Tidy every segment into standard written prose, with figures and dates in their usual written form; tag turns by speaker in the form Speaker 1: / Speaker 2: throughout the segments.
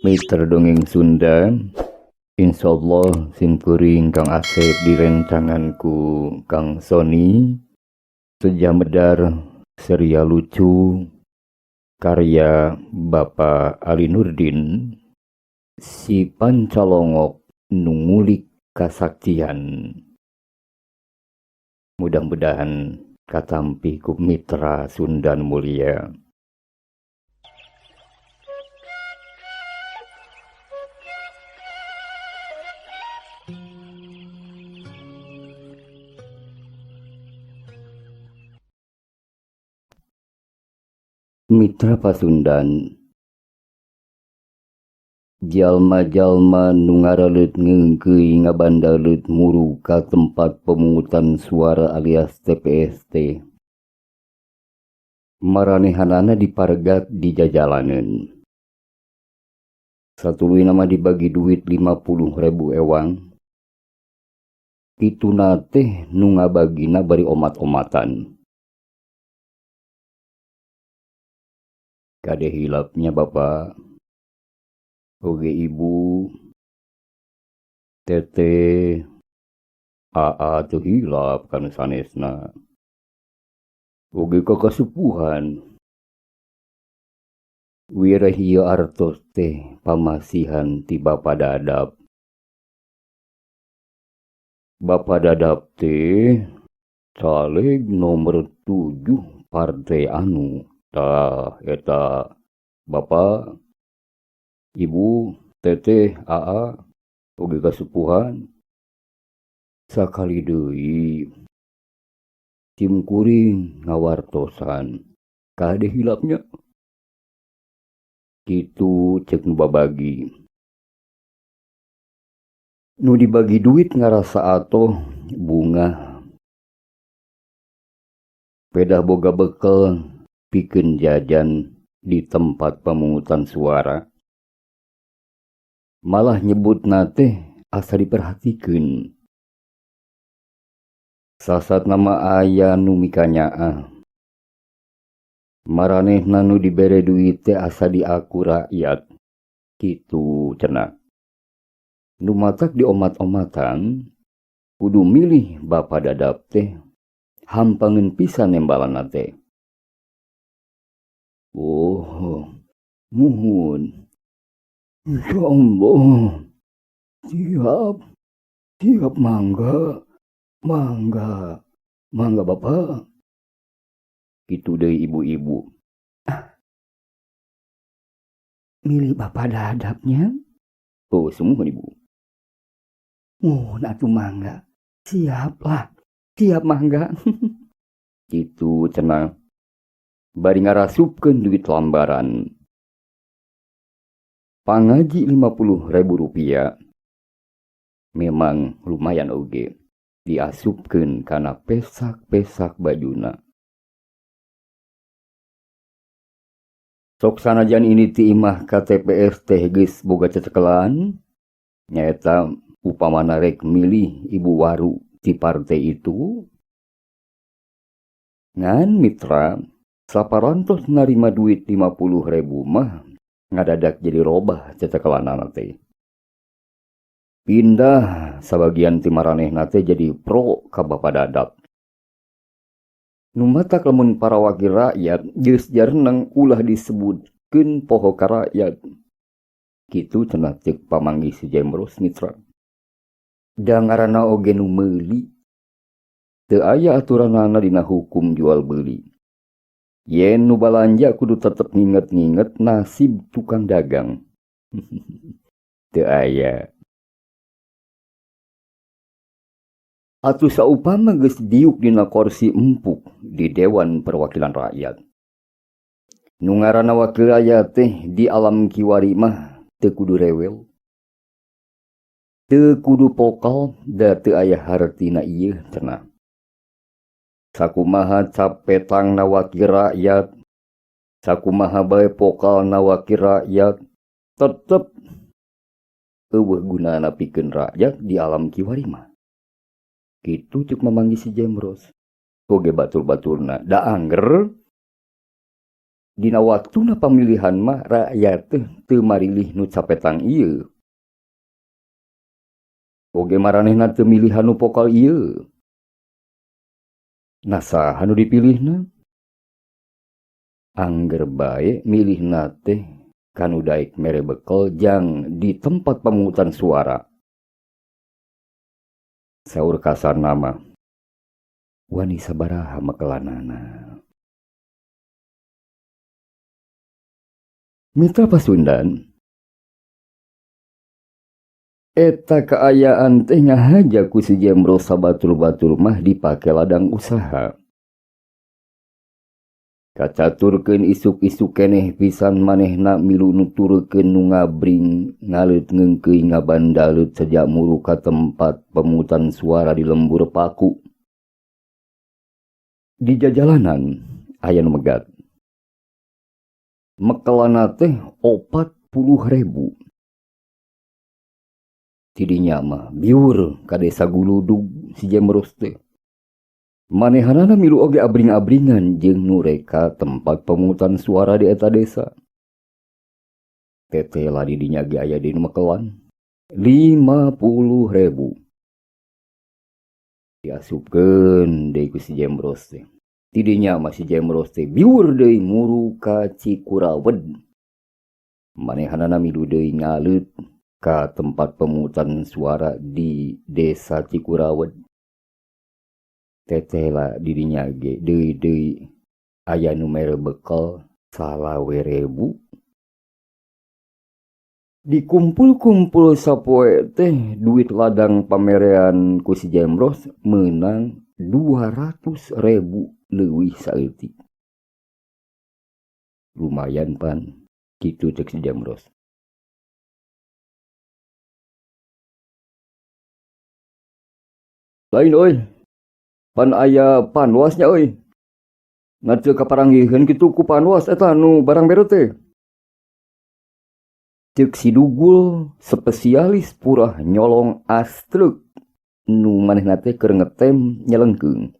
Speaker 1: Mitra Dongeng Sunda, insyaallah simkuring Kang Asep direncanganku Kang Sony, Sejamedar serial lucu karya Bapak Ali Nurdin, si Pancalongok nungulik kasaktian. Mudah-mudahan katampi ku mitra Sundan mulia. Mitra Pasundan, jalma-jalma nu ngaralet ngeungkeuy ngabandalet muru ka tempat pemungutan suara alias TPST. Maranehanana diparegat di jajalaneun. Satuluy nama dibagi duit 50.000 ewang. Kituna teh nu ngabagina bari omat-omatan. Kade hilapnya Bapak, oge Ibu, Teteh, Aa teu hilap kana sanesna. Oge kakasupuhan. Wirahiya artos teh pamasihan ti Bapa Dadap. Bapa Dadap teh caleg nomor 7 partai anu. Tah eta Bapak, Ibu, Teteh, Aa, oge kasupuhan. Sakali deui tim kuring ngawartosan kade hilapnya. Kitu cek nu babagi. Nu dibagi duit ngarasa atoh bunga. Pedah boga bekel pikeun jajan di tempat pemungutan suara. Malah nyebut nate asa diperhatikeun. Sasat nama aya nu mikanyaa. Maranehna nu dibere duit teh asa diaku rakyat. Kitu cenah. Nu matak diomat-omatan kudu milih Bapa Dadap teh hampangeun pisan nembalanna teh. Oh, muhun. Insyaallah. Siap mangga. Mangga Bapak. Kitu deui ibu-ibu. Milih Bapa Dadapnya? Oh, semua Ibu. Oh, atuh mangga. Siap lah. Siap mangga. Kitu cenah. Bari ngarasupkeun duit lambaran. Pangaji 50.000 rupiah. Memang lumayan oge. Diasupkeun kana pesak-pesak bajuna. Sok sanajan ini ti imah KTPS teh geus boga cecekelan. Nyaeta upamana rek milih ibu waru ti partai itu. Ngan mitra, saparantos narima duit 50.000 mah ngadadak jadi robah cecekelanana teh. Pindah sabagian ti maranehna teh jadi pro ka Bapa Dadap. Nu matak lamun para wakil rakyat geus jarneng ulah disebutkeun poho ka rakyat. Kitu cenah cek pamanggih si Jemros mitra. Da ngaranna oge nu meuli. Teu aya aturanana dina hukum jual beli. Yen nu balanja kudu tetep nginget-nginget nasib tukang dagang. Teu aya. Atuh saupama geus diuk dina kursi empuk di Dewan Perwakilan Rakyat. Nu ngaranna wakil rakyat teh di alam kiwari mah teu kudu rewel. Teu kudu pokal da teu aya hartina ieu cenah. Sakumaha capetangna wakil rakyat, sakumaha bae pokalna wakil rakyat, tetep eueuh gunana pikeun rakyat di alam kiwari mah. Kitu cuk memanggih si Jemros. Oge batur-baturna da angger Dina waktuna pamilihan mah rakyat teu marilih nu capetang ieu. Oge maranehna teu milihan nu pokal ieu. Nasaha nu dipilihna? Angger bae milihna teh kanu daek mere bekel jang di tempat pemungutan suara. Saur kasar nama. Wani sabaraha makelanana. Mitra Pasundan, eta keayaan teh ngahaja ku si Jembrol sabatur-batur mah dipake ladang usaha. Kacaturkeun isuk-isuk keneh pisan manehna milu nuturkeun nu ngabring ngaleut ngeungkeuy ngabandalut sejak muru ka tempat pemungutan suara di lembur paku. Di jajalanan aya nu megat. Mekelana teh 40.000. Tidinya mah biur ka desa Guludug si Jemros teh. Manehanana milu oge abring-abringan jeung nu reka tempat pemungutan suara di eta desa. Tetela di dinya ge aya di Mekelan 50.000. Diasupkeun deui ku si Jemros teh. Tidinya masih Jemros teh biur deui muru ka Cikurawed. Manehanana milu deui ngaleut ka tempat pemungutan suara di desa Cikurawed. Tetela dirinya ge deui aya nu mere bekel 20.000. Dikumpul-kumpul sapoe teh duit ladang pamerean ku si Jemros meunang 200.000 leuwih saeutik. Lumayan pan kitu cek si Jemros. Lain euy. Pan aya panwasnya euy. Ngateu kaparanggiheun kitu ku panwas eta nu barang bere teh. Cek si Dugul spesialis purah nyolong astruk nu manehna teh keur ngetem nyelengkeung.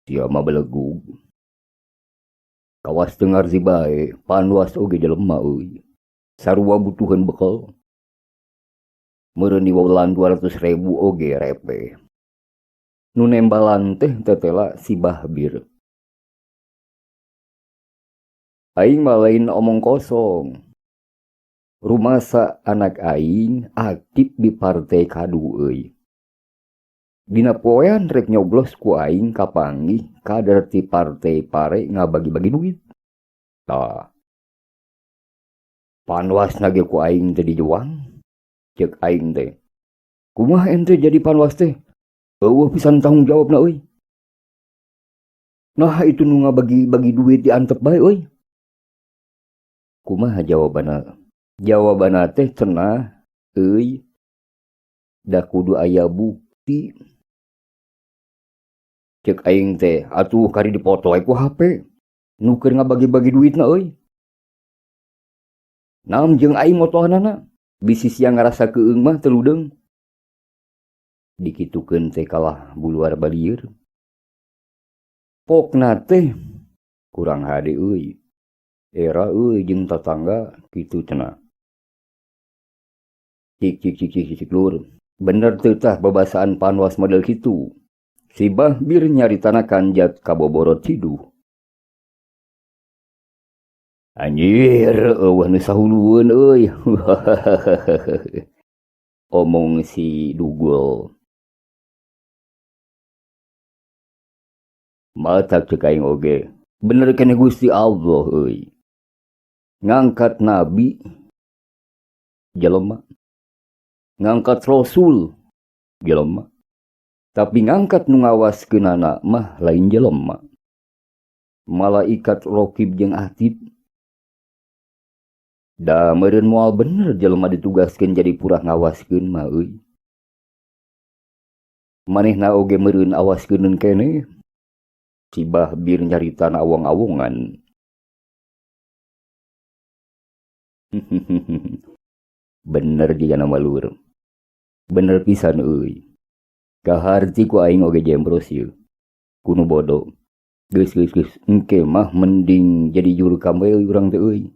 Speaker 1: Sia mah belegug. Kawas teu ngarzi bae, panwas oge jelema euy. Sarua butuheun bekel. Meureun diwawelan 200.000 oge repe. Nu nembalan teh tetela si Bahbir. Aing mah lain omong kosong. Rumasa anak aing aktif di partai kadu euy. Dina poean rek nyoblos ku aing kapanggih kader ti partai pare ngabagi-bagi duit. Tah. Panwasna ge ku aing teh dijuang. Cek aing teh. Kumaha ente jadi panwas teh? Eueuh pisan tanggung jawabna euy. Nah itu nu ngabagi-bagi duit diantep bae euy. Kumaha jawabana? Jawabana teh cenah euy. Da kudu aya bukti. Cek aing teh atuh kari dipoto ku HP. Nu keur ngabagi-bagi duitna euy. Naam jeung aing motohanana. Bisi siang ngarasa keung mah teludeung. Dikitukeun teh kalah buluar balieur. Pokna teh kurang hade euy. Era euy jeung tatangga kitu cenah. Cik lur. Bener teu tah babasaan panwas model kitu. Si Bahbir nyaritana kanjat kaboborot ciduh. Anjir, eueuh nu sahulueun euy. Omong si Dugul. Matak cek aing oge. Bener keneh Gusti Allah euy. Ngangkat nabi jelema. Ngangkat rasul jelema. Tapi ngangkat nu ngawaskeunana mah lain jelema. Malaikat Raqib jeung Atid. Da meureun moal bener jelema ditugaskeun jadi purah ngawaskeun mah euy. Manehna oge meureun awaskeun keneh. Si Bahbir nyaritana awang-awangan. Bener jiga nama lur. Bener pisan euy. Kaharti ku aing oge Jemros ieu. Kuno bodoh. Geus, engke mah mending jadi juru kamwe urang teh euy.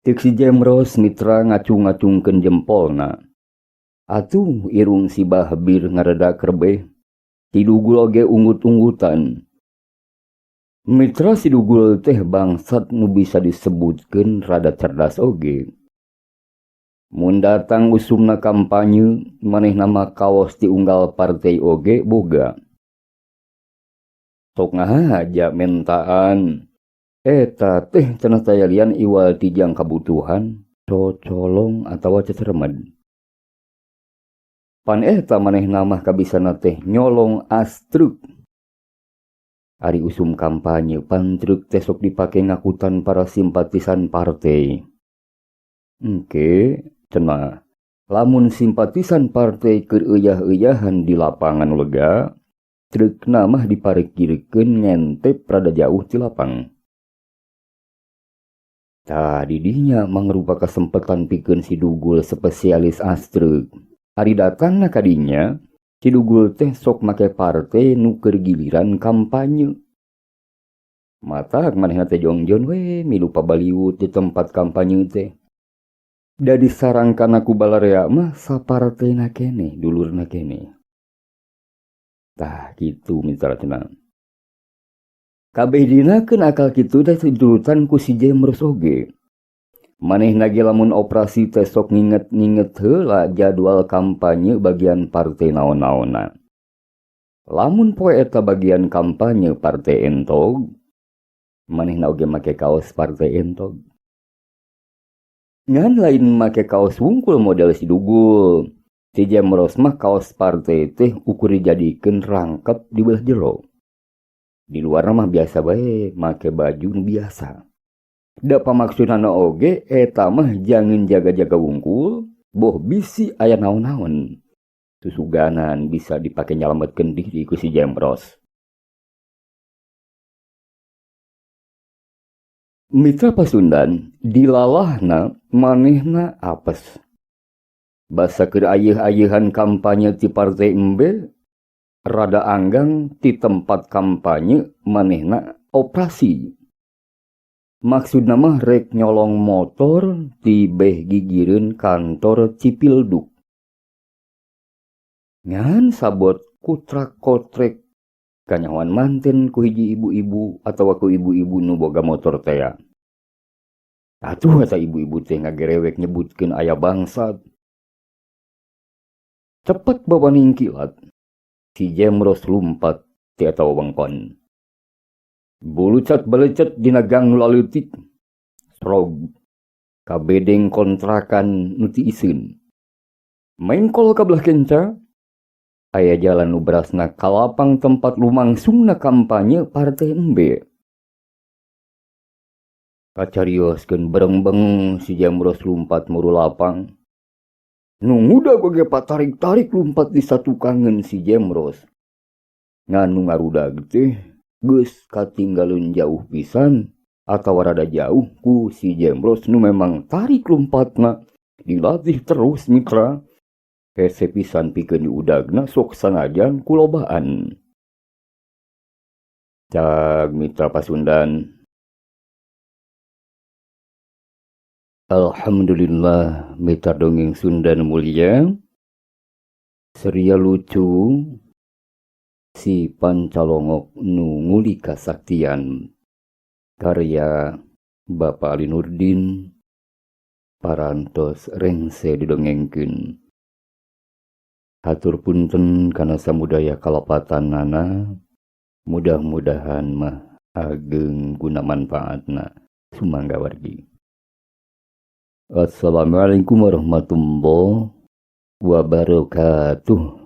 Speaker 1: Teuk si Jemros mitra ngacung-ngacungkeun jempolna. Atuh irung si Bahbir ngareda kerbeh. Ti Dugul oge unggut-unggutan. Mitra si Dugul teh bangsat nu bisa disebutkeun rada cerdas oge. Mun datang usumna kampanye, manehna mah kaos ti unggal partai oge boga. Sok ngahaja mentaan. Eta teh cenah taya lian iwal tijang kabutuhan, cocolong atawa ceceremad. Pan eta manehna mah kabisana teh nyolong astruk. Ari usum kampanye pantruk teh sok dipake ngakutan para simpatisan partai. Engke cenah lamun simpatisan partai keur euyah-euyahan di lapangan lega, trukna mah diparkirkeun ngentep rada jauh ti lapang. Tah didinya mangrupa kesempatan pikeun si Dugul spesialis astruk. Ari datangna kadinya, si Dugul teh sok make partai nu keur giliran kampanye. Matak manehna teh jongjon we milu pabaliut di tempat kampanye teh. Da disarangkan aku balarea mah sapartena keneh, dulurna keneh. Tah kitu mitra cenah. Kabeh dinakeun akal kitu teh tututan ku si Jemros oge. Manehna ge lamun operasi teh sok nginget-nginget heula jadwal kampanye bagian partai naon-naonna. Lamun poe eta bagian kampanye partai entog, manehna oge make kaos partai entog. Ngan lain make kaos wungkul model si Dugul. Si Jemros mah kaos partai teh ukur dijadikeun rangkep di belah jero. Di luar mah biasa bae make baju nu biasa. Da pamaksudna oge eta mah jangan jaga-jaga wungkul, boh bisi aya naon-naon. Susuganan bisa dipake nyalametkeun diri ku si Jemros. Mitra Pasundan, dilalahna manehna apes. Basa keur ayeuh-ayeuhan kampanye ti partai embe, rada anggang ti tempat kampanye manehna operasi. Maksudna mah rek nyolong motor ti beh gigireun kantor Cipilduk. Ngan sabot kutrak-kotrek kanyawan manten ku hiji ibu-ibu atawa ku ibu-ibu nu boga motor teh. Atuh eta ibu-ibu teh ngagerewek nyebutkeun aya bangsat. Cepet bawaning kilat, si Jemros lumpat ti eta wewengkon. Bulucat-balecet dina gang nu laleutik. Srog kabedeng kontrakan nu ti iseun. Mengkol kabelah kenca, aya jalan nu berasna ka lapang tempat lumangsungna kampanye partai embe. Kacarioskeun berengbeng si Jemros lumpat muru lapang. Nu ngudag oge patarik-tarik lumpat di satukangeun si Jemros. Nganu ngarudag teh geus katinggalun jauh pisan atawa rada jauh ku si Jemros nu memang tarik lumpatna dilatih terus mitra. Hese pisan pikeun diudagna sok sanajan kulobaan. Cag mitra Pasundan. Alhamdulillah mitra dongeng Sunda nu mulia. Seria lucu si Pancalongok nu nguli kasaktian. Karya Bapak Ali Nurdin. Parantos rengse didongengkeun. Hatur punten kana samudaya kalapatanana. Mudah-mudahan mah ageng guna manfaatna. Sumangga wargi. Assalamualaikum warahmatullahi wabarakatuh.